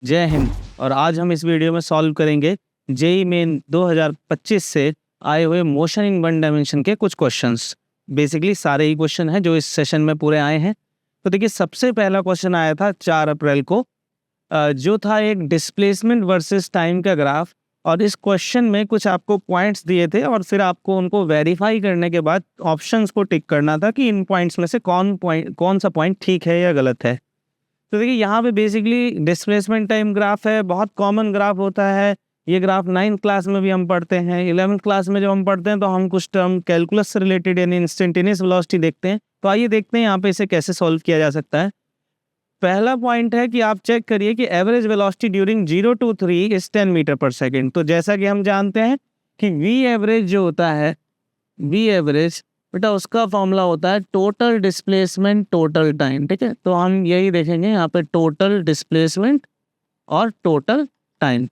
जय हिंद। और आज हम इस वीडियो में सॉल्व करेंगे जेईई मेन 2025 से आए हुए मोशन इन वन डायमेंशन के कुछ क्वेश्चंस। बेसिकली सारे ही क्वेश्चन हैं जो इस सेशन में पूरे आए हैं। तो देखिए, सबसे पहला क्वेश्चन आया था 4 अप्रैल को, जो था एक डिस्प्लेसमेंट वर्सेस टाइम का ग्राफ। और इस क्वेश्चन में कुछ आपको पॉइंट्स दिए थे और फिर आपको उनको वेरीफाई करने के बाद ऑप्शंस को टिक करना था कि इन पॉइंट्स में से कौन सा पॉइंट ठीक है या गलत है। तो देखिए, यहाँ पे बेसिकली डिस्प्लेसमेंट टाइम ग्राफ है, बहुत कॉमन ग्राफ होता है। ये ग्राफ 9th क्लास में भी हम पढ़ते हैं, 11th क्लास में जब हम पढ़ते हैं तो हम कुछ टर्म कैलकुलस से रिलेटेड यानी इंस्टेंटेनियस वेलोसिटी देखते हैं। तो आइए देखते हैं यहाँ पे इसे कैसे सॉल्व किया जा सकता है। पहला पॉइंट है कि आप चेक करिए कि average velocity during 0 to 3 is 10 metre per second. तो जैसा कि हम जानते हैं कि वी एवरेज जो होता है, वी एवरेज बेटा उसका फॉर्मूला होता है टोटल डिस्प्लेसमेंट टोटल टाइम। ठीक है, तो हम यही देखेंगे यहाँ पे, टोटल डिस्प्लेसमेंट और टोटल टाइम।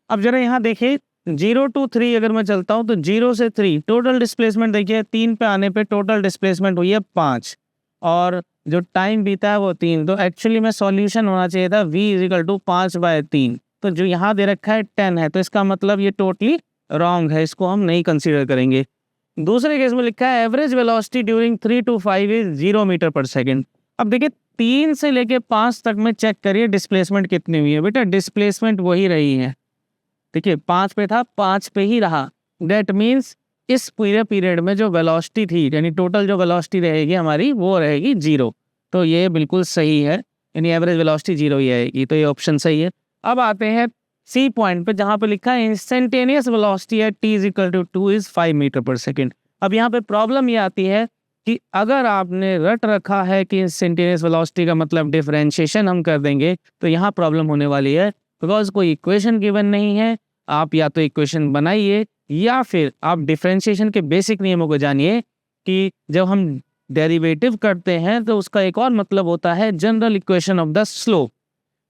अब जरा यहाँ देखिए, 0 to 3 अगर मैं चलता हूँ तो 0 से 3 टोटल डिस्प्लेसमेंट देखिए, 3 पे आने पे टोटल डिस्प्लेसमेंट हुई है 5 और जो टाइम बीता है वो 3। तो एक्चुअली में सॉल्यूशन होना चाहिए था v = 5/3। तो जो यहाँ दे रखा है 10 है, तो इसका मतलब ये टोटली रॉन्ग है, इसको हम नहीं कंसीडर करेंगे। दूसरे केस में लिखा है average velocity during 3 to 5 is 0 metre per second. अब देखिए, 3 से लेके 5 तक में चेक करिए डिस्प्लेसमेंट कितनी हुई है। बेटा डिस्प्लेसमेंट वही रही है, देखिए 5 पे था, 5 पे ही रहा। डेट मीन्स इस पूरे पीरियड में जो वेलोसिटी थी यानी टोटल जो वेलोसिटी रहेगी हमारी वो रहेगी 0। तो ये बिल्कुल सही है, यानी एवरेज वेलोसिटी 0 ही आएगी, तो ये ऑप्शन सही है। अब आते हैं सी पॉइंट पे जहाँ पे लिखा है instantaneous velocity at t = 2 is 5 metre per second. अब यहाँ पे प्रॉब्लम ये आती है कि अगर आपने रट रखा है कि इंस्टेंटेनियस वेलोसिटी का मतलब डिफरेंशिएशन हम कर देंगे, तो यहाँ प्रॉब्लम होने वाली है, बिकॉज कोई इक्वेशन गिवन नहीं है। आप या तो इक्वेशन बनाइए या फिर आप डिफरेंशिएशन के बेसिक नियमों को जानिए कि जब हम डेरिवेटिव करते हैं तो उसका एक और मतलब होता है general equation of the slope.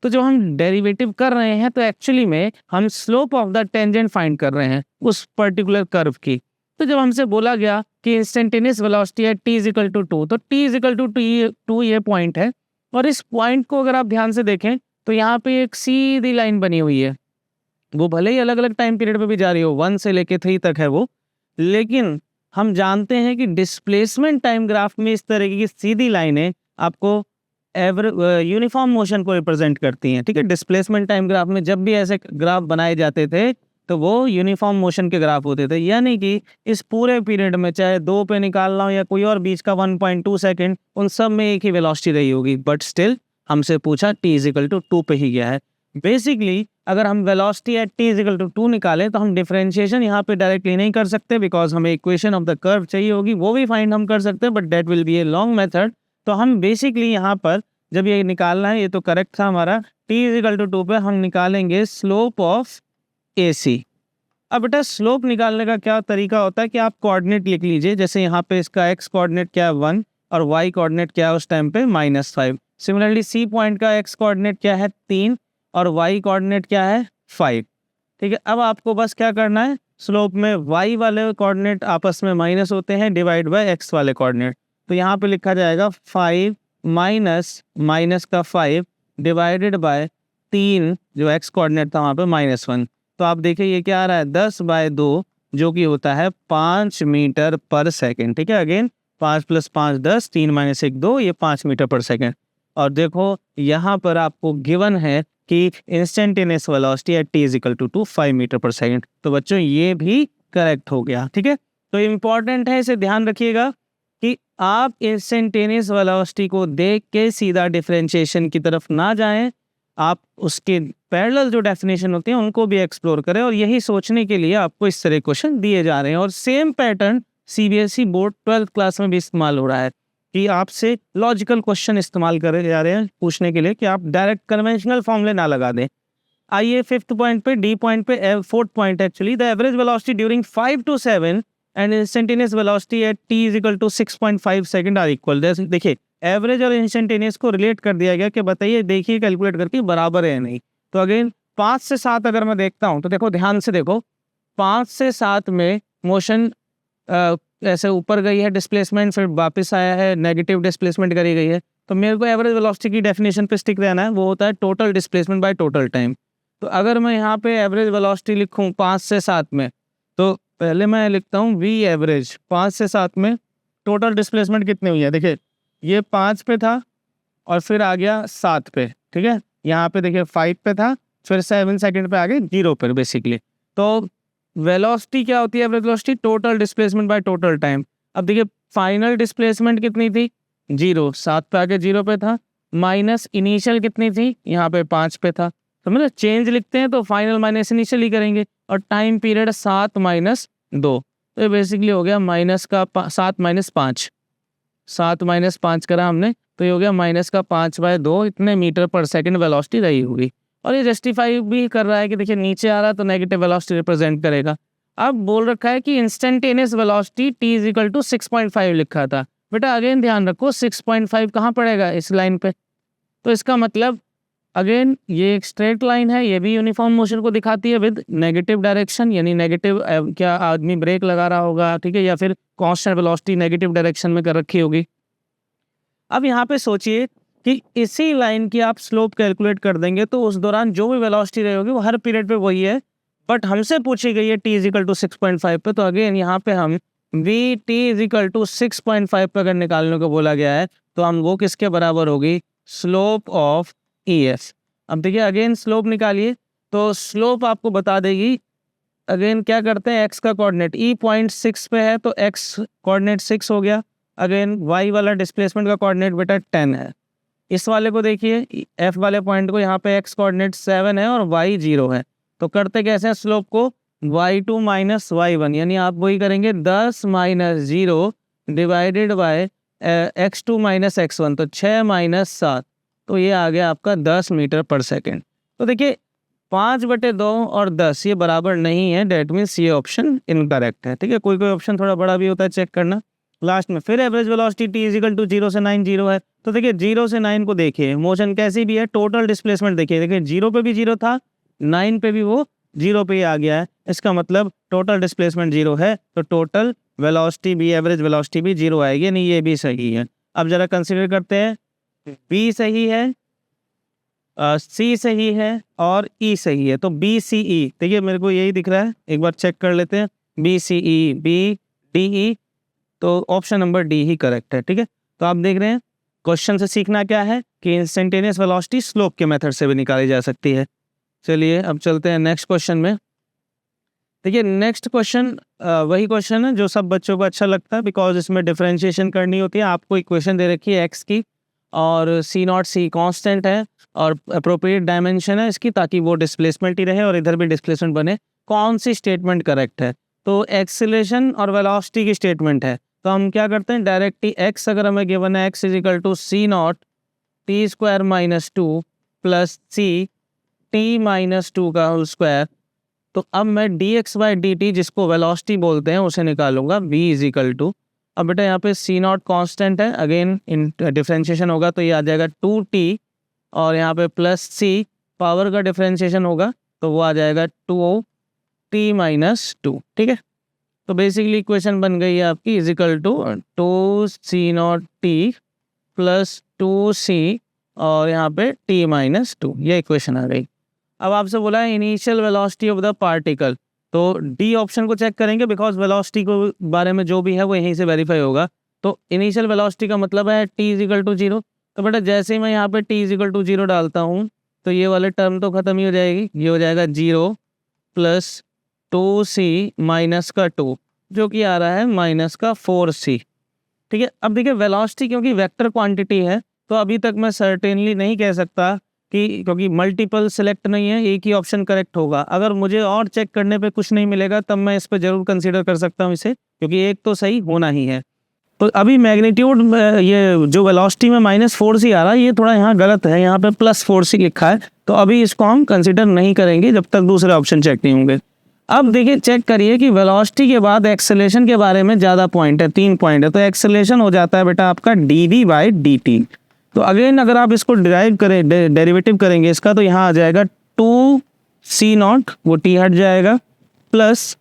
तो जब हम डेरिवेटिव कर रहे हैं तो एक्चुअली में हम slope of the tangent find कर रहे हैं उस पर्टिकुलर कर्व की। तो जब हमसे बोला गया कि इंस्टेंटेनियस वेलोसिटी है t = 2, तो t = 2 ये पॉइंट है। और इस पॉइंट को अगर आप ध्यान से देखें तो यहाँ पे एक सीधी लाइन बनी हुई है, वो भले ही अलग अलग टाइम पीरियड पे भी जा रही हो, 1 से लेके 3 तक है वो, लेकिन हम जानते हैं कि डिस्प्लेसमेंट टाइम ग्राफ में इस तरीके की सीधी लाइनें आपको यूनिफॉर्म मोशन को रिप्रेजेंट करती हैं। ठीक है, डिस्प्लेसमेंट टाइम ग्राफ में जब भी ऐसे ग्राफ बनाए जाते थे तो वो यूनिफॉर्म मोशन के ग्राफ होते थे, यानी कि इस पूरे पीरियड में चाहे 2 पे निकालना हो या कोई और बीच का 1.2 सेकेंड, उन सब में एक ही वेलोसिटी रही होगी। बट स्टिल हमसे पूछा t = 2 पे ही गया है। बेसिकली अगर हम वेलोसिटी एट t = 2 निकालें तो हम डिफरेंशिएशन यहाँ पे डायरेक्टली नहीं कर सकते, बिकॉज हमें इक्वेशन ऑफ द कर्व चाहिए होगी, वो भी फाइंड हम कर सकते हैं, but that will be a long method. तो हम बेसिकली यहाँ पर जब ये निकालना है, ये तो करेक्ट था हमारा, t = 2 पे हम निकालेंगे स्लोप ऑफ AC। अब बेटा स्लोप निकालने का क्या तरीका होता है कि आप कोऑर्डिनेट लिख लीजिए, जैसे यहाँ पे इसका x कोऑर्डिनेट क्या है 1 और y कोऑर्डिनेट क्या है उस टाइम पे -5। सिमिलरली सी पॉइंट का x कोऑर्डिनेट क्या है 3 और y कोऑर्डिनेट क्या है 5। ठीक है, अब आपको बस क्या करना है, स्लोप में y वाले कोऑर्डिनेट आपस में माइनस होते हैं डिवाइड बाय x वाले कोऑर्डिनेट। तो यहाँ पे लिखा जाएगा 5 माइनस का 5 डिवाइडेड बाय 3 जो x कोऑर्डिनेट था वहाँ पे -1। तो आप देखिए ये क्या आ रहा है 10/2 जो कि होता है 5 मीटर पर सेकेंड। ठीक है, अगेन 5 + 5 10, 3 - 1 2, ये 5 मीटर पर सेकेंड। और देखो यहाँ पर आपको गिवन है कि instantaneous velocity at t = 2 5 metre per second. तो बच्चों ये भी करेक्ट हो गया। ठीक है, तो इम्पॉर्टेंट है, इसे ध्यान रखिएगा कि आप इंस्टेंटेनियस वेलोसिटी को देख के सीधा डिफरेंशिएशन की तरफ ना जाएं, आप उसके पैरेलल जो डेफिनेशन होते हैं उनको भी एक्सप्लोर करें। और यही सोचने के लिए आपको इस तरह क्वेश्चन दिए जा रहे हैं। और same pattern CBSE board 12th class में भी इस्तेमाल हो रहा है कि आपसे लॉजिकल क्वेश्चन इस्तेमाल करे जा रहे हैं पूछने के लिए कि आप डायरेक्ट कन्वेंशनल फॉर्मूले ना लगा दें। आइए 5th पॉइंट पे, डी पॉइंट पे, 4th point actually, the average velocity during 5 to 7 and instantaneous velocity at t = 6.5 second are equal. देखिए एवरेज और इंस्टेंटेनियस को रिलेट कर दिया गया कि बताइए, देखिए कैलकुलेट करके बराबर है या नहीं। तो अगेन 5 से 7 अगर मैं देखता हूँ तो देखो ध्यान से देखो, 5 से 7 में मोशन ऐसे ऊपर गई है डिस्प्लेसमेंट, फिर वापस आया है, नेगेटिव डिस्प्लेसमेंट करी गई है। तो मेरे को एवरेज वेलोसिटी की डेफिनेशन पे स्टिक रहना है, वो होता है total displacement by total time. तो अगर मैं यहाँ पे एवरेज वेलोसिटी लिखूँ 5 से 7 में, तो पहले मैं लिखता हूँ वी एवरेज 5 से 7 में टोटल डिस्प्लेसमेंट कितनी हुई है। देखिए ये 5 पे था और फिर आ गया 7 पे, ठीक है। यहाँ पे देखिए 5 पे था, फिर 7 सेकंड पे आ गए 0 पर बेसिकली। तो वेलोसिटी क्या होती है average velocity? Total displacement by total time. अब देखिए फाइनल डिस्प्लेसमेंट कितनी थी? 0, 7 पे आके 0 पे था, माइनस इनिशियल कितनी थी? यहाँ पे 5 पे था। तो मतलब चेंज लिखते हैं तो फाइनल माइनस इनिशियल ही करेंगे, और टाइम पीरियड 7 माइनस 2, तो ये बेसिकली हो गया माइनस का 7 माइनस 5, 7 माइनस 5 करा हमने, तो ये हो गया माइनस का 5/2, इतने मीटर पर सेकंड वेलोसिटी रही होगी। और ये जस्टिफाई भी कर रहा है कि देखिए नीचे आ रहा है तो नेगेटिव वेलोसिटी रिप्रेजेंट करेगा। अब बोल रखा है कि इंस्टेंटेनियस वेलोसिटी t = 6.5 लिखा था। बेटा अगेन ध्यान रखो 6.5 कहाँ पड़ेगा? इस लाइन पे। तो इसका मतलब अगेन ये एक स्ट्रेट लाइन है, ये भी यूनिफॉर्म मोशन को दिखाती है विद नेगेटिव डायरेक्शन, यानी नेगेटिव क्या आदमी ब्रेक लगा रहा होगा, ठीक है, या फिर कांस्टेंट वेलोसिटी नेगेटिव डायरेक्शन में कर रखी होगी। अब यहाँ पे सोचिए कि इसी लाइन की आप स्लोप कैलकुलेट कर देंगे तो उस दौरान जो भी वेलोसिटी रही होगी वो हर पीरियड पे वही है, बट हमसे पूछी गई है t = 6.5 पे। तो अगेन यहाँ पे हम v t = 6.5 पे अगर निकालने को बोला गया है तो हम वो किसके बराबर होगी? Slope of EF। अब देखिए अगेन स्लोप निकालिए तो स्लोप आपको बता देगी। अगेन क्या करते हैं, x का कोऑर्डिनेट E 0.6 पे है तो x कोऑर्डिनेट 6 हो गया। अगेन y वाला डिस्प्लेसमेंट का कोऑर्डिनेट बेटा 10 है। इस वाले को देखिए F वाले पॉइंट को, यहाँ पे x कोऑर्डिनेट 7 है और y 0 है। तो करते कैसे हैं स्लोप को? y2 माइनस y1, यानी आप वही करेंगे 10 minus 0 divided by x2 minus x1, तो 6 माइनस 7, तो ये आ गया आपका 10 मीटर पर सेकेंड। तो देखिए 5/2 और 10 ये बराबर नहीं है, डेट मीन्स ये ऑप्शन इनकरेक्ट है, ठीक है। कोई ऑप्शन थोड़ा बड़ा भी होता है, चेक करना। लास्ट में फिर एवरेज वेलोसिटी t = 0 से 9 0 है। तो देखिए 0 से 9 को देखिए, मोशन कैसी भी है, टोटल डिस्प्लेसमेंट देखिए, देखिए 0 पे भी 0 था, 9 पे भी वो 0 पे ही आ गया है। इसका मतलब टोटल डिस्प्लेसमेंट 0 है, तो टोटल वेलोसिटी भी, एवरेज वेलोसिटी भी 0 आएगी, नहीं ये भी सही है। अब जरा कंसिडर करते हैं, B सही है, C सही है और E सही है, तो BCE देखिए मेरे को यही दिख रहा है, एक बार चेक कर लेते हैं। BCE BDE, तो ऑप्शन नंबर डी ही करेक्ट है, ठीक है। तो आप देख रहे हैं क्वेश्चन से सीखना क्या है कि इंस्टेंटेनियस वेलोसिटी स्लोप के मेथड से भी निकाली जा सकती है। चलिए अब चलते हैं नेक्स्ट क्वेश्चन में। देखिए नेक्स्ट क्वेश्चन वही क्वेश्चन है जो सब बच्चों को अच्छा लगता है, बिकॉज इसमें डिफरेंशिएशन करनी होती है। आपको इक्वेशन दे रखी है एक्स की और C0 कांस्टेंट है और अप्रोप्रिएट डायमेंशन है इसकी, ताकि वो डिस्प्लेसमेंट ही रहे और इधर भी डिस्प्लेसमेंट बने। कौन सी स्टेटमेंट करेक्ट है? तो एक्सीलरेशन और वेलोसिटी की स्टेटमेंट है। तो हम क्या करते हैं, डायरेक्टली एक्स अगर हमें गिवन है x = C0 t² - 2 plus c t - 2 का होल स्क्वायर, तो अब मैं dx/dt जिसको वेलोसिटी बोलते हैं उसे निकालूंगा v = अब बेटा यहाँ पे C0 कांस्टेंट है, अगेन इन डिफरेंशिएशन होगा तो ये आ जाएगा 2t और यहाँ पे प्लस c पावर का डिफरेंशिएशन होगा तो वो आ जाएगा 2t - 2, ठीक है। तो बेसिकली इक्वेशन बन गई है आपकी = 2C0t प्लस 2c और यहाँ पे t - 2, ये इक्वेशन आ गई। अब आपसे बोला है initial velocity of the particle, तो डी ऑप्शन को चेक करेंगे बिकॉज वेलोसिटी को बारे में जो भी है वो यहीं से वेरीफाई होगा। तो इनिशियल वेलोसिटी का मतलब है t = 0। तो बेटा जैसे ही मैं यहाँ पे t = 0 डालता हूँ तो ये वाले टर्म तो खत्म ही हो जाएगी, ये हो जाएगा 0 प्लस 2c माइनस का 2 जो कि आ रहा है माइनस का 4c, ठीक है। अब देखिए वेलोसिटी क्योंकि वेक्टर क्वांटिटी है तो अभी तक मैं सर्टेनली नहीं कह सकता कि, क्योंकि मल्टीपल सेलेक्ट नहीं है, एक ही ऑप्शन करेक्ट होगा। अगर मुझे और चेक करने पे कुछ नहीं मिलेगा तब मैं इस पर जरूर कंसीडर कर सकता हूँ इसे, क्योंकि एक तो सही होना ही है। तो अभी मैग्नीट्यूड ये जो वेलोसिटी में -4c आ रहा है ये थोड़ा यहाँ गलत है, यहाँ पे +4c लिखा है, तो अभी इसको हम कंसिडर नहीं करेंगे जब तक दूसरे ऑप्शन चेक नहीं होंगे। अब देखिए चेक करिए कि वेलोसिटी के बाद एक्सेलरेशन के बारे में ज़्यादा पॉइंट है, 3 पॉइंट है, तो एक्सेलरेशन हो जाता है बेटा आपका dv/dt। तो अगेन अगर आप इसको डिराइव करें, डेरिवेटिव करेंगे इसका, तो यहाँ आ जाएगा 2c0, वो t हट जाएगा, प्लस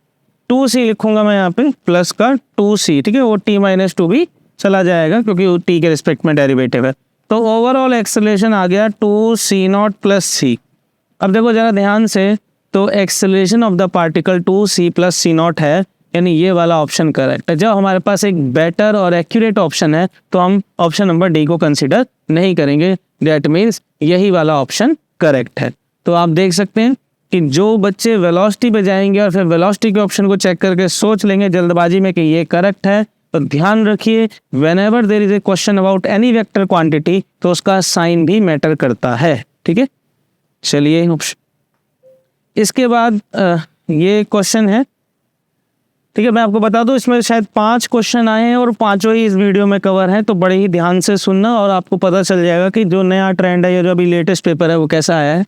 2c लिखूंगा मैं यहाँ पे, प्लस का 2c, ठीक है, वो t - 2 भी चला जाएगा क्योंकि वो t के रिस्पेक्ट में डेरिवेटिव है। तो ओवरऑल एक्सेलरेशन आ गया 2c0 प्लस सी। अब देखो ज़रा ध्यान से, तो acceleration of the particle 2c plus c0 है, यानी ये वाला ऑप्शन करेक्ट है। जब हमारे पास एक बेटर और एक्यूरेट ऑप्शन है तो हम ऑप्शन नंबर डी को कंसिडर नहीं करेंगे। दैट मीन्स यही वाला ऑप्शन करेक्ट है। तो आप देख सकते हैं कि जो बच्चे वेलोसिटी पे जाएंगे और फिर वेलोसिटी के ऑप्शन को चेक करके सोच लेंगे जल्दबाजी में कि ये करेक्ट है, तो ध्यान रखिए whenever there is a question about any vector quantity तो उसका साइन भी मैटर करता है। ठीक है, चलिए इसके बाद ये क्वेश्चन है। ठीक है, मैं आपको बता दूं इसमें शायद 5 क्वेश्चन आए हैं और 5 ही इस वीडियो में कवर हैं, तो बड़े ही ध्यान से सुनना और आपको पता चल जाएगा कि जो नया ट्रेंड है या जो अभी लेटेस्ट पेपर है वो कैसा आया है।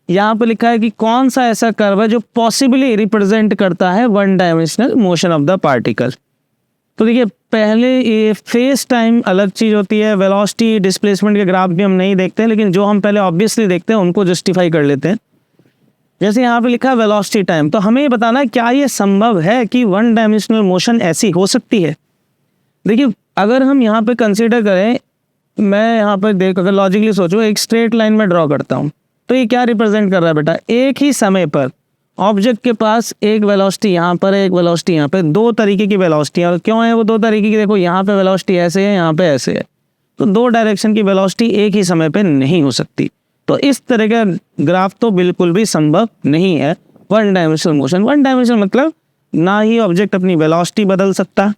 यहाँ पे लिखा है कि कौन सा ऐसा कर्व है जो पॉसिबली रिप्रेजेंट करता है one dimensional motion of the particle. तो देखिए पहले ये फेस टाइम अलग चीज़ होती है, वेलोसिटी डिस्प्लेसमेंट के ग्राफ भी हम नहीं देखते हैं, लेकिन जो हम पहले ऑब्वियसली देखते हैं उनको जस्टिफाई कर लेते हैं। जैसे यहाँ पे लिखा है वेलोसिटी टाइम, तो हमें ये बताना है क्या ये संभव है कि वन डायमेंशनल मोशन ऐसी हो सकती है। देखिए अगर हम यहाँ पे कंसीडर करें, मैं यहाँ पर देख अगर लॉजिकली सोचो, एक स्ट्रेट लाइन में ड्रॉ करता हूँ, तो ये क्या रिप्रेजेंट कर रहा है बेटा, एक ही समय पर ऑब्जेक्ट के पास एक वेलोसिटी यहाँ पर है, एक वेलोसिटी यहाँ पे, 2 तरीके की वेलोसिटी है। और क्यों है वो 2 तरीके की, देखो यहाँ पे वेलोसिटी ऐसे है, यहाँ पे ऐसे है, तो 2 डायरेक्शन की वेलोसिटी एक ही समय पे नहीं हो सकती। तो इस तरह का ग्राफ तो बिल्कुल भी संभव नहीं है one dimensional motion. One dimensional मतलब ना ही ऑब्जेक्ट अपनी वेलोसिटी बदल सकता,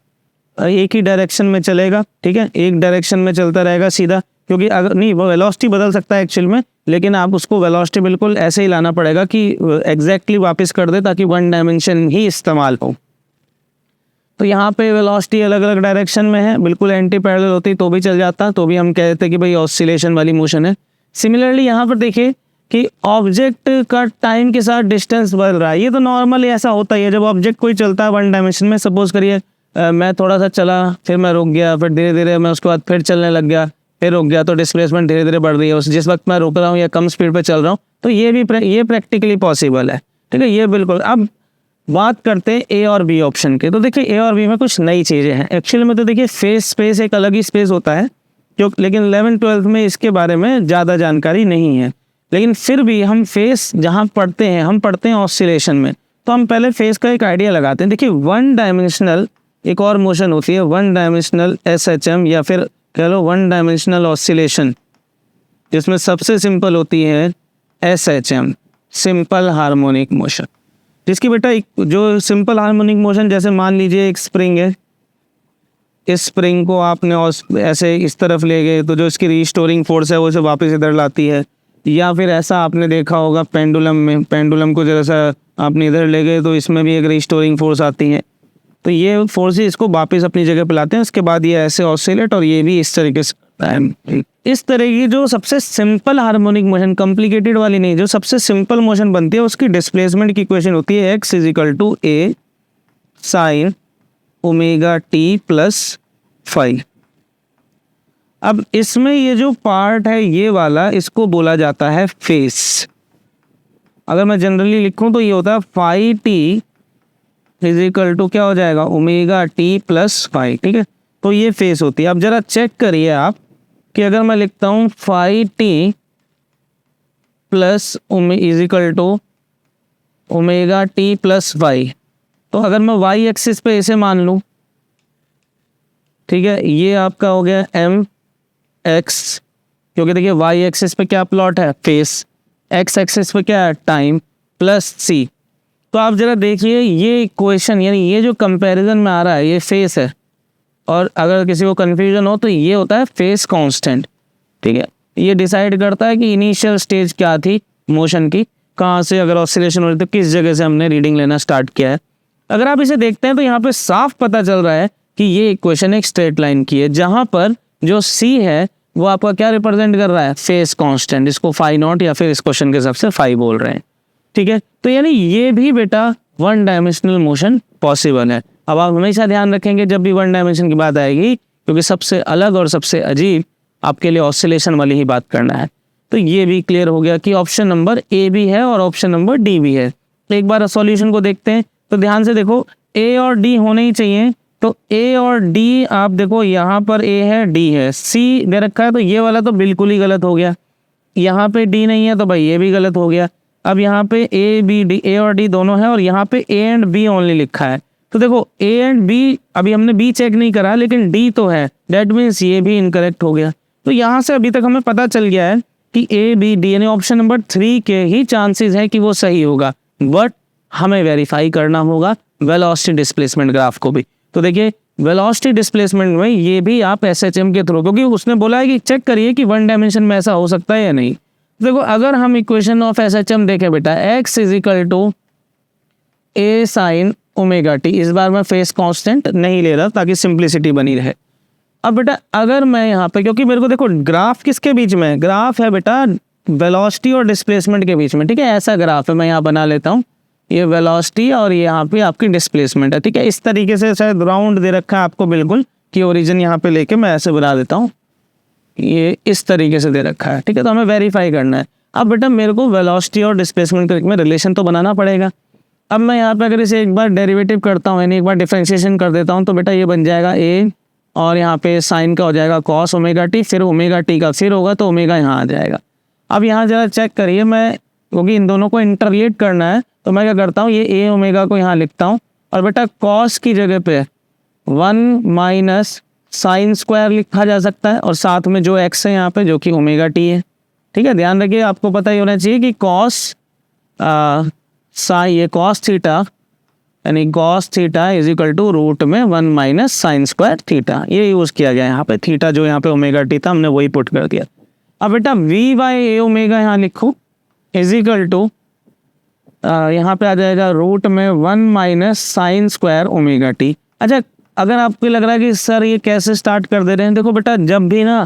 एक ही डायरेक्शन में चलेगा। ठीक है, एक डायरेक्शन में चलता रहेगा सीधा, क्योंकि अगर नहीं वो वेलोसिटी बदल सकता है एक्चुअल में, लेकिन आप उसको वेलोसिटी बिल्कुल ऐसे ही लाना पड़ेगा कि एग्जैक्टली वापस कर दे ताकि वन डायमेंशन ही इस्तेमाल हो। तो यहाँ पे वेलोसिटी अलग अलग डायरेक्शन में है, बिल्कुल एंटी पैरेलल होती तो भी चल जाता, तो भी हम कहते कि भाई ऑसिलेशन वाली मोशन है। सिमिलरली यहाँ पर देखिए कि ऑब्जेक्ट का टाइम के साथ डिस्टेंस बदल रहा है, ये तो नॉर्मली ऐसा होता ही है जब ऑब्जेक्ट कोई चलता है वन डायमेंशन में। सपोज करिए मैं थोड़ा सा चला, फिर मैं रुक गया, फिर धीरे धीरे मैं उसके बाद फिर चलने लग गया, फिर रुक गया, तो डिस्प्लेसमेंट धीरे धीरे बढ़ रही है। उस जिस वक्त मैं रुक रहा हूँ या कम स्पीड पे चल रहा हूँ, तो ये प्रैक्टिकली पॉसिबल है। ठीक है, ये बिल्कुल। अब बात करते हैं ए और बी ऑप्शन के। तो देखिए ए और बी में कुछ नई चीज़ें हैं एक्चुअली में। तो देखिए फेस स्पेस एक अलग ही स्पेस होता है, लेकिन 11-12 में इसके बारे में ज़्यादा जानकारी नहीं है। लेकिन फिर भी हम फेस जहाँ पढ़ते हैं, हम पढ़ते हैं ऑसिलेशन में, तो हम पहले फेस का एक आइडिया लगाते हैं। देखिए वन डायमेंशनल एक और मोशन होती है, वन डायमेंशनल SHM या फिर कह लो वन डायमेंशनल ऑसिलेशन, जिसमें सबसे सिंपल होती है SHM, सिंपल हार्मोनिक मोशन। जिसकी बेटा जो सिंपल हार्मोनिक मोशन, जैसे मान लीजिए एक स्प्रिंग है, इस स्प्रिंग को आपने ऐसे इस तरफ ले गए तो जो इसकी रीस्टोरिंग फोर्स है वो इसे वापस इधर लाती है। या फिर ऐसा आपने देखा होगा पेंडुलम में, पेंडुलम को जैसा आपने इधर ले गए तो इसमें भी एक रीस्टोरिंग फोर्स आती है, तो ये फोर्सेस इसको वापस अपनी जगह पे लाते हैं। उसके बाद ये ऐसे ऑसिलेट, और ये भी इस तरीके से। इस तरह की जो सबसे सिंपल हार्मोनिक मोशन, कॉम्प्लिकेटेड वाली नहीं, जो सबसे सिंपल मोशन बनती है, उसकी डिस्प्लेसमेंट की इक्वेशन होती है x = a sin omega t plus phi. अब इसमें ये जो पार्ट है ये वाला, इसको बोला जाता है फेस। अगर मैं जनरली लिखूं तो ये होता है फाई टी = क्या हो जाएगा, ओमेगा टी प्लस फाई। ठीक है, तो ये फेस होती है। अब जरा चेक करिए आप कि अगर मैं लिखता हूँ phi t plus = omega t plus phi, तो अगर मैं वाई एक्सिस पे इसे मान लूँ, ठीक है, ये आपका हो गया mx, क्योंकि देखिए वाई एक्सिस पे क्या प्लॉट है, फेस, एक्स एक्सिस पे क्या है, टाइम, प्लस c। तो आप जरा देखिए ये इक्वेशन, यानी ये जो कंपैरिजन में आ रहा है ये फेस है, और अगर किसी को कन्फ्यूजन हो तो ये होता है फेस कांस्टेंट। ठीक है, ये डिसाइड करता है कि इनिशियल स्टेज क्या थी मोशन की, कहाँ से अगर ऑसिलेशन हो रही तो किस जगह से हमने रीडिंग लेना स्टार्ट किया है। अगर आप इसे देखते हैं तो यहाँ पे साफ पता चल रहा है कि ये इक्वेशन एक स्ट्रेट लाइन की है, जहाँ पर जो c है वो आपका क्या रिप्रेजेंट कर रहा है, फेस कांस्टेंट, इसको फाई नॉट या फिर इस क्वेश्चन के हिसाब से फाई बोल रहे हैं। ठीक है, तो यानी ये भी बेटा वन डायमेंशनल मोशन पॉसिबल है। अब आप हमेशा ध्यान रखेंगे जब भी वन डायमेंशन की बात आएगी, क्योंकि सबसे अलग और सबसे अजीब आपके लिए ऑसिलेशन वाली ही बात करना है। तो ये भी क्लियर हो गया कि ऑप्शन नंबर ए भी है और ऑप्शन नंबर डी भी है। तो एक बार सॉल्यूशन को देखते हैं, तो ध्यान से देखो ए और डी होने ही चाहिए, तो ए और डी आप देखो, यहाँ पर ए है डी है, सी दे रखा है, तो ये वाला तो बिल्कुल ही गलत हो गया। यहाँ पे डी नहीं है तो भाई ये भी गलत हो गया। अब यहाँ पे ए बी डी, ए और डी दोनों है, और यहाँ पे ए एंड बी ओनली लिखा है। तो देखो ए एंड बी, अभी हमने बी चेक नहीं करा लेकिन डी तो है, डेट मीन्स ये भी इनकरेक्ट हो गया। तो यहाँ से अभी तक हमें पता चल गया है कि ए बी डी यानी ऑप्शन नंबर 3 के ही चांसेस है कि वो सही होगा, बट हमें वेरीफाई करना होगा वेलोसिटी डिस्प्लेसमेंट ग्राफ को भी। तो देखिए वेलोसिटी डिस्प्लेसमेंट में ये भी आप एसएचएम के थ्रू, क्योंकि उसने बोला है कि चेक करिए कि वन डायमेंशन में ऐसा हो सकता है या नहीं। देखो अगर हम इक्वेशन ऑफ एसएचएम देखें बेटा, x equal to a sine omega t, इस बार मैं फेस कांस्टेंट नहीं ले रहा ताकि सिंप्लिसिटी बनी रहे। अब बेटा अगर मैं यहाँ पे, क्योंकि मेरे को देखो ग्राफ किसके बीच में है, ग्राफ है बेटा वेलोसिटी और डिस्प्लेसमेंट के बीच में, ठीक है, ऐसा ग्राफ है, मैं यहाँ बना लेता हूँ, ये वेलोसिटी और ये यहाँ पे आपकी डिस्प्लेसमेंट है, ठीक है। इस तरीके से शायद राउंड दे रखा है आपको बिल्कुल, कि ओरिजिन यहाँ पे लेके मैं ऐसे बना देता हूँ, ये इस तरीके से दे रखा है, ठीक है। तो हमें वेरीफाई करना है। अब बेटा मेरे को वेलोसिटी और डिस्प्लेसमेंट में रिलेशन तो बनाना पड़ेगा। अब मैं यहाँ पे अगर इसे एक बार डेरिवेटिव करता हूँ, यानी एक बार डिफरेंशिएशन कर देता हूँ, तो बेटा ये बन जाएगा ए, और यहाँ पे साइन का हो जाएगा कॉस ओमेगा टी, फिर ओमेगा टी का फिर होगा तो ओमेगा यहाँ आ जाएगा। अब यहाँ ज़रा चेक करिए, मैं क्योंकि इन दोनों को इंटरलेट करना है तो मैं क्या करता हूँ, ये ए ओमेगा को यहाँ लिखता हूँ, और बेटा कॉस की जगह पे 1 माइनस साइन स्क्वायर लिखा जा सकता है, और साथ में जो एक्स है यहाँ पे जो कि ओमेगा टी है, ठीक है। ध्यान रखिए, आपको पता ही होना चाहिए कि कॉस ये कॉस थीटा यानी cos theta is equal to root में 1 माइनस साइन स्क्वायर थीटा, ये यूज़ किया गया यहाँ पे। थीटा जो यहाँ पे ओमेगा टी था हमने वही पुट कर दिया। अब बेटा वी बाई ए ओमेगा यहाँ लिखूँ इज इक्वल टू यहाँ पे आ जाएगा रूट में 1 minus sine square omega T. अच्छा, अगर आपको लग रहा है कि सर ये कैसे स्टार्ट कर दे रहे हैं, देखो बेटा जब भी ना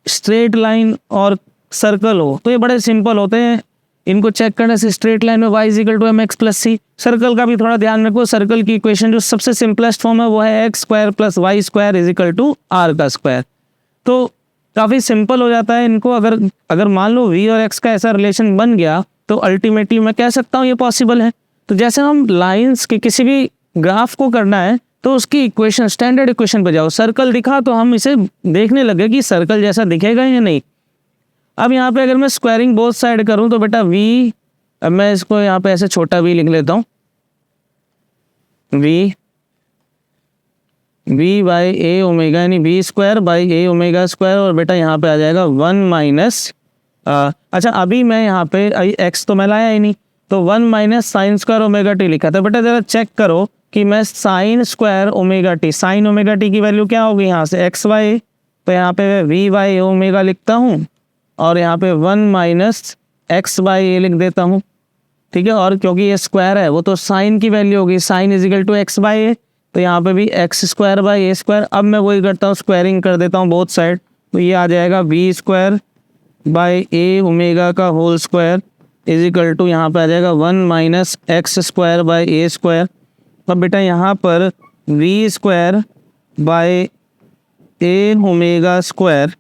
स्ट्रेट लाइन और सर्कल हो तो ये बड़े सिंपल होते हैं, इनको चेक करने से। स्ट्रेट लाइन में y equal to m x plus c, circle का भी थोड़ा ध्यान रखो, सर्कल की इक्वेशन जो सबसे सिंपलेस्ट फॉर्म है वो है x square plus y square equal to r का स्क्वायर। तो काफ़ी सिंपल हो जाता है इनको। अगर मान लो v और x का ऐसा रिलेशन बन गया तो अल्टीमेटली मैं कह सकता हूँ ये पॉसिबल है। तो जैसे हम लाइंस के किसी भी ग्राफ को करना है तो उसकी इक्वेशन स्टैंडर्ड इक्वेशन पे जाओ, सर्कल दिखा तो हम इसे देखने लगे कि सर्कल जैसा दिखेगा या नहीं। अब यहाँ पे अगर मैं स्क्वायरिंग बोथ साइड करूँ तो बेटा v, अब मैं इसको यहाँ पे ऐसे छोटा v लिख लेता हूँ, v बाई ए ओमेगा यानी v square by a omega square, और बेटा यहाँ पे आ जाएगा 1 माइनस अच्छा अभी मैं यहाँ पे x तो मैं लाया ही नहीं, तो 1 minus sine square omega T लिखा था। बेटा ज़रा चेक करो कि मैं sine square omega T, sign omega T की वैल्यू क्या होगी यहाँ से एक्स वाई, तो यहाँ पे वी बाई ओमेगा लिखता हूँ, और यहाँ पे 1 माइनस एक्स बाई ए लिख देता हूँ, ठीक है। और क्योंकि ये स्क्वायर है वो तो साइन की वैल्यू होगी, sine is equal to x by a, तो यहाँ पे भी x square by a square. अब मैं वही करता हूँ, स्क्वायरिंग कर देता हूँ बोथ साइड, तो ये आ जाएगा v square by a omega का होल स्क्वायर इजिकल टू यहाँ पे आ जाएगा 1 minus x square by a square. अब बेटा यहाँ पर v square by a omega square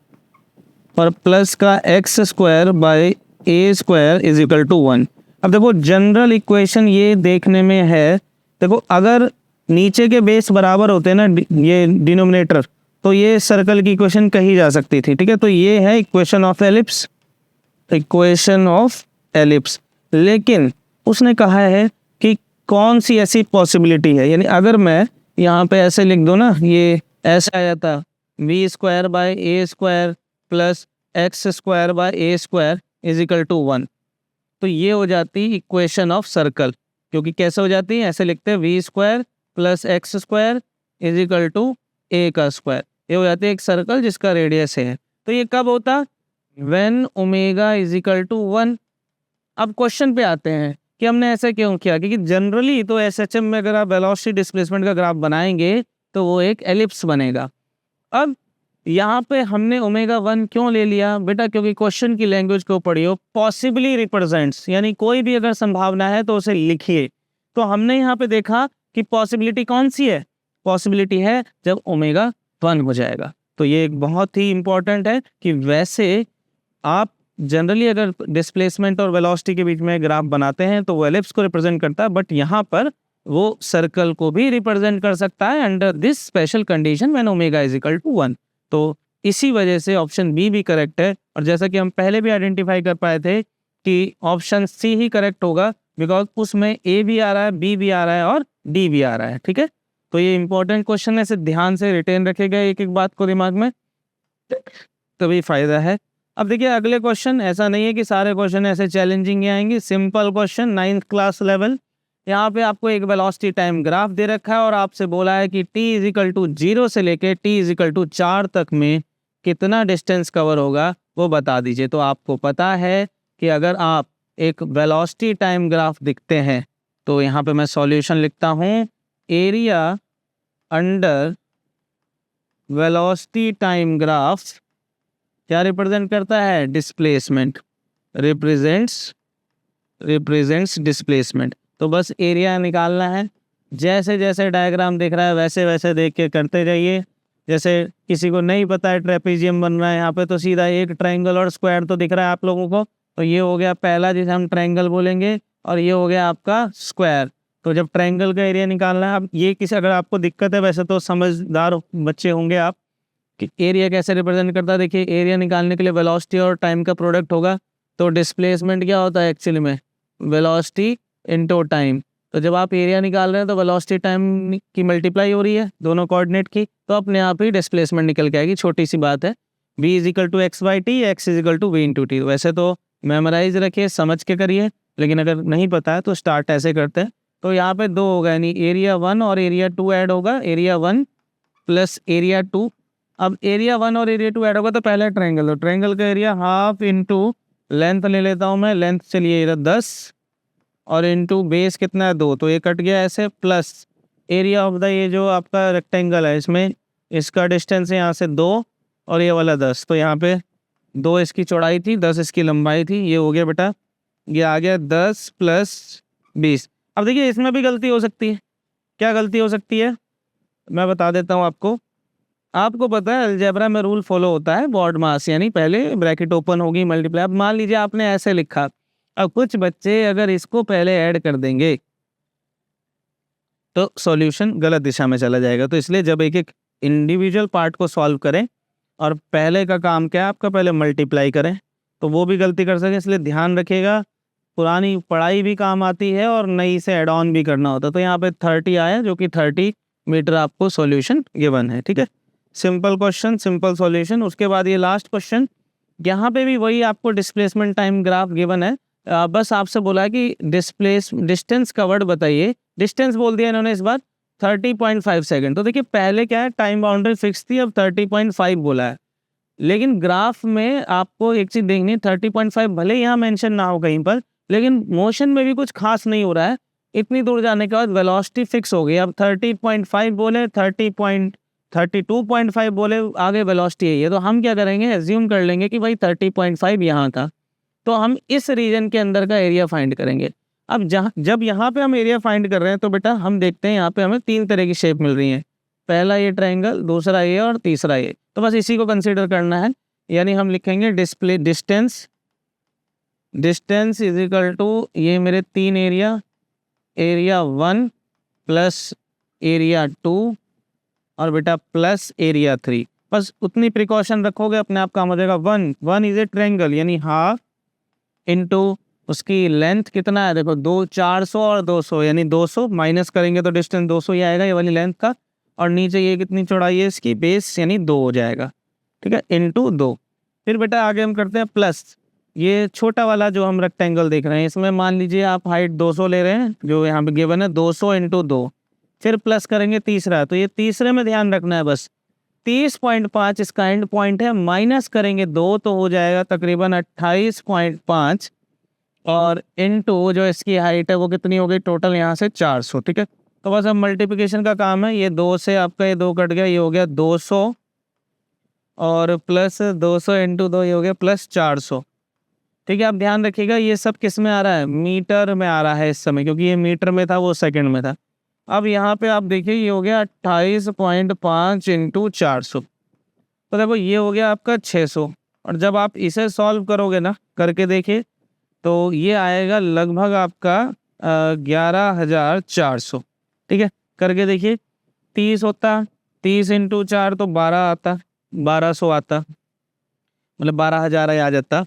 और प्लस का x square by a square is equal to 1। अब देखो जनरल इक्वेशन ये देखने में है, देखो अगर नीचे के बेस बराबर होते हैं ना ये डिनोमिनेटर, तो ये सर्कल की इक्वेशन कही जा सकती थी, ठीक है। तो ये है equation of ellipse, equation of ellipse. लेकिन उसने कहा है कि कौन सी ऐसी पॉसिबिलिटी है, यानी अगर मैं यहाँ पे ऐसे लिख दूँ ना, ये ऐसा आ जाता v square by a square plus x square by a square is equal to 1, तो ये हो जाती इक्वेशन ऑफ सर्कल। क्योंकि कैसे हो जाती है, ऐसे लिखते हैं v square plus x square is equal to a का स्क्वायर, ये हो जाती है एक सर्कल जिसका रेडियस है। तो ये कब होता, when omega is equal to 1। अब क्वेश्चन पे आते हैं कि हमने ऐसा क्यों किया, क्योंकि जनरली तो एसएचएम में अगर आप वेलोसिटी डिस्प्लेसमेंट का ग्राफ बनाएंगे तो वो एक एलिप्स बनेगा। अब यहाँ पे हमने ओमेगा 1 क्यों ले लिया बेटा, क्योंकि क्वेश्चन की लैंग्वेज को पढ़ियो, पॉसिबली रिप्रेजेंट्स, यानी कोई भी अगर संभावना है तो उसे लिखिए। तो हमने यहाँ पे देखा कि पॉसिबिलिटी कौन सी है, पॉसिबिलिटी है जब ओमेगा 1 हो जाएगा। तो ये एक बहुत ही इंपॉर्टेंट है कि वैसे आप जनरली अगर डिस्प्लेसमेंट और वेलोसिटी के बीच में ग्राफ बनाते हैं तो वो एलिप्स को रिप्रेजेंट करता है, बट यहाँ पर वो सर्कल को भी रिप्रेजेंट कर सकता है under this special condition when omega is equal to 1। तो इसी वजह से ऑप्शन बी भी करेक्ट है। और जैसा कि हम पहले भी आइडेंटिफाई कर पाए थे कि ऑप्शन सी ही करेक्ट होगा, बिकॉज उसमें ए भी आ रहा है, बी भी आ रहा है और डी भी आ रहा है। ठीक है, तो ये इंपॉर्टेंट क्वेश्चन है, इसे ध्यान से रिटेन रखेगा एक एक बात को दिमाग में, तभी फायदा है। अब देखिए अगले क्वेश्चन, ऐसा नहीं है कि सारे क्वेश्चन ऐसे चैलेंजिंग ही आएंगे, simple question 9th class level. यहाँ पे आपको एक वेलोसिटी टाइम ग्राफ दे रखा है और आपसे बोला है कि t इज इक्वल टू 0 से लेके t इज इक्वल टू 4 तक में कितना डिस्टेंस कवर होगा वो बता दीजिए। तो आपको पता है कि अगर आप एक वेलोसिटी टाइम ग्राफ दिखते हैं तो यहाँ पे मैं सॉल्यूशन लिखता हूँ, area under velocity time graph क्या रिप्रेजेंट करता है, डिस्प्लेसमेंट, रिप्रेजेंट्स डिस्प्लेसमेंट। तो बस एरिया निकालना है, जैसे जैसे डायग्राम दिख रहा है वैसे वैसे देख के करते जाइए। जैसे किसी को नहीं पता है ट्रेपेजियम बन रहा है यहाँ पे, तो सीधा एक ट्रायंगल और स्क्वायर तो दिख रहा है आप लोगों को, तो ये हो गया पहला जिसे हम ट्रायंगल बोलेंगे, और ये हो गया आपका स्क्वायर। तो जब ट्रायंगल का एरिया निकालना है, अब ये किसी अगर आपको दिक्कत है, वैसे तो समझदार बच्चे होंगे आप, कि एरिया कैसे रिप्रेजेंट करता है। देखिए एरिया निकालने के लिए वेलोसिटी और टाइम का प्रोडक्ट होगा, तो डिस्प्लेसमेंट क्या होता है एक्चुअली में, वेलोसिटी इनटू टाइम। तो जब आप एरिया निकाल रहे हैं तो वेलोसिटी टाइम की मल्टीप्लाई हो रही है दोनों कोऑर्डिनेट की, तो अपने आप ही डिस्प्लेसमेंट निकल के आएगी, छोटी सी बात है। v is equal to x by t, x is equal to v into t. वैसे तो मेमोराइज रखिए, समझ के करिए, लेकिन अगर नहीं पता है तो स्टार्ट ऐसे करते हैं। तो यहाँ पे दो होगा, यानी एरिया 1 और एरिया 2 ऐड होगा, एरिया 1 प्लस एरिया 2। अब एरिया 1 और एरिया 2 ऐड होगा तो पहला ट्रायंगल, तो ट्रायंगल का एरिया हाफ इंटू लेंथ ले लेता हूँ मैं, लेंथ चलिए इधर 10 और इंटू बेस कितना है 2, तो ये कट गया ऐसे, प्लस एरिया ऑफ द ये जो आपका रेक्टेंगल है इसमें इसका डिस्टेंस है यहाँ से 2 और ये वाला 10, तो यहाँ पे 2 इसकी चौड़ाई थी, 10 इसकी लंबाई थी, ये हो गया बेटा, ये आ गया 10 प्लस 20। अब देखिए इसमें भी गलती हो सकती है, क्या गलती हो सकती है मैं बता देता हूँ आपको। आपको पता है अलजेब्रा में रूल फॉलो होता है बॉड मास, यानी पहले ब्रैकेट ओपन होगी मल्टीप्लाई। अब मान लीजिए आपने ऐसे लिखा, अब कुछ बच्चे अगर इसको पहले ऐड कर देंगे तो सॉल्यूशन गलत दिशा में चला जाएगा। तो इसलिए जब एक एक इंडिविजुअल पार्ट को सॉल्व करें और पहले का काम क्या है आपका, पहले मल्टीप्लाई करें, तो वो भी गलती कर सकें, इसलिए ध्यान रखिएगा। पुरानी पढ़ाई भी काम आती है और नई से एड ऑन भी करना होता है। तो यहाँ पे 30 आया, जो कि 30 मीटर आपको सॉल्यूशन गिवन है। ठीक है, सिंपल क्वेश्चन, सिंपल सॉल्यूशन। उसके बाद ये लास्ट क्वेश्चन, यहाँ पे भी वही आपको डिस्प्लेसमेंट टाइम ग्राफ गिवन है, बस आपसे बोला है कि डिस्टेंस कवर्ड बताइए। डिस्टेंस बोल दिया इन्होंने इस बार 30.5 सेकंड। तो देखिए पहले क्या है, टाइम बाउंड्री फिक्स थी, अब 30.5 बोला है, लेकिन ग्राफ में आपको एक चीज़ देखनी है, 30.5 भले यहाँ मेंशन ना हो कहीं पर, लेकिन मोशन में भी कुछ खास नहीं हो रहा है। इतनी दूर जाने के बाद वेलोसिटी फिक्स हो गई, अब 30.5 बोले, 32.5 बोले, आगे वेलोसिटी है ये, तो हम क्या करेंगे, एज्यूम कर लेंगे कि भाई 30.5 यहाँ था, तो हम इस रीजन के अंदर का एरिया फाइंड करेंगे। अब जब यहाँ पे हम एरिया फाइंड कर रहे हैं तो बेटा हम देखते हैं यहाँ पे हमें 3 तरह की शेप मिल रही है, पहला ये ट्रायंगल, दूसरा ये और तीसरा ये, तो बस इसी को कंसीडर करना है। यानी हम लिखेंगे डिस्टेंस इज इक्वल टू ये मेरे 3 एरिया 1 प्लस एरिया 2 और बेटा प्लस एरिया 3। बस उतनी प्रिकॉशन रखोगे अपने आप काम हो जाएगा। 1 इज ए ट्रायंगल, यानी हाफ इंटू उसकी लेंथ कितना है, देखो 400 और 200, यानी 200 माइनस करेंगे तो डिस्टेंस 200 ही आएगा, ये वाली लेंथ का, और नीचे ये कितनी चौड़ाई है इसकी, बेस यानी 2 हो जाएगा। ठीक है, इंटू 2। फिर बेटा आगे हम करते हैं प्लस, ये छोटा वाला जो हम रेक्टेंगल देख रहे हैं, इसमें मान लीजिए आप हाइट 200 ले रहे हैं, जो यहाँ पे गिवन है 200 इंटू 2, फिर प्लस करेंगे तीसरा, तो ये तीसरे में ध्यान रखना है बस 30.5 इसका एंड पॉइंट है, माइनस करेंगे 2 तो हो जाएगा तकरीबन 28.5, और इनटू जो इसकी हाइट है वो कितनी हो गई टोटल यहाँ से 400। ठीक है, तो बस अब मल्टीप्लिकेशन का काम है, ये 2 से आपका ये 2 कट गया, ये हो गया 200 और प्लस 200 इंटू 2 ये हो गया प्लस 400। ठीक है, आप ध्यान रखिएगा ये सब किस में आ रहा है, मीटर में आ रहा है इस समय, क्योंकि ये मीटर में था वो सेकंड में था। अब यहाँ पे आप देखिए ये हो गया 28.5 इंटू 400, तो देखो ये हो गया आपका 600, और जब आप इसे सॉल्व करोगे ना, करके देखिए, तो ये आएगा लगभग आपका 11,400। ठीक है, करके देखिए 30 होता, 30 इंटू 4 तो 12 आता, 1200 आता, मतलब 12,000 आ जाता।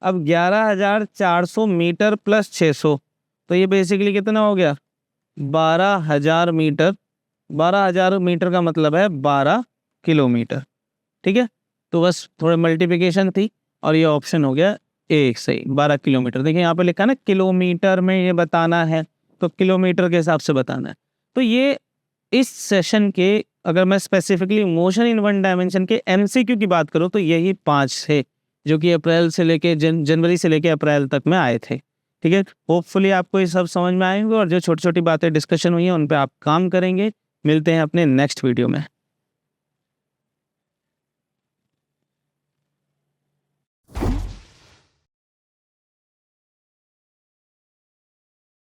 अब 11,400 मीटर प्लस 600, तो ये बेसिकली कितना हो गया, 12,000 मीटर। 12,000 मीटर का मतलब है 12 किलोमीटर। ठीक है, तो बस थोड़ा मल्टीप्लिकेशन थी और ये ऑप्शन हो गया एक सही, 12 किलोमीटर। देखिए यहाँ पे लिखा है ना किलोमीटर में ये बताना है, तो किलोमीटर के हिसाब से बताना है। तो ये इस सेशन के, अगर मैं specifically motion in one dimension के एमसीक्यू की बात करूँ तो यही 5 थे जो कि अप्रैल से लेके जनवरी से लेके अप्रैल तक में आए थे। ठीक है, होपफुली आपको ये सब समझ में आएंगे और जो छोटी छोटी बातें डिस्कशन हुई हैं उन पे आप काम करेंगे। मिलते हैं अपने नेक्स्ट वीडियो में।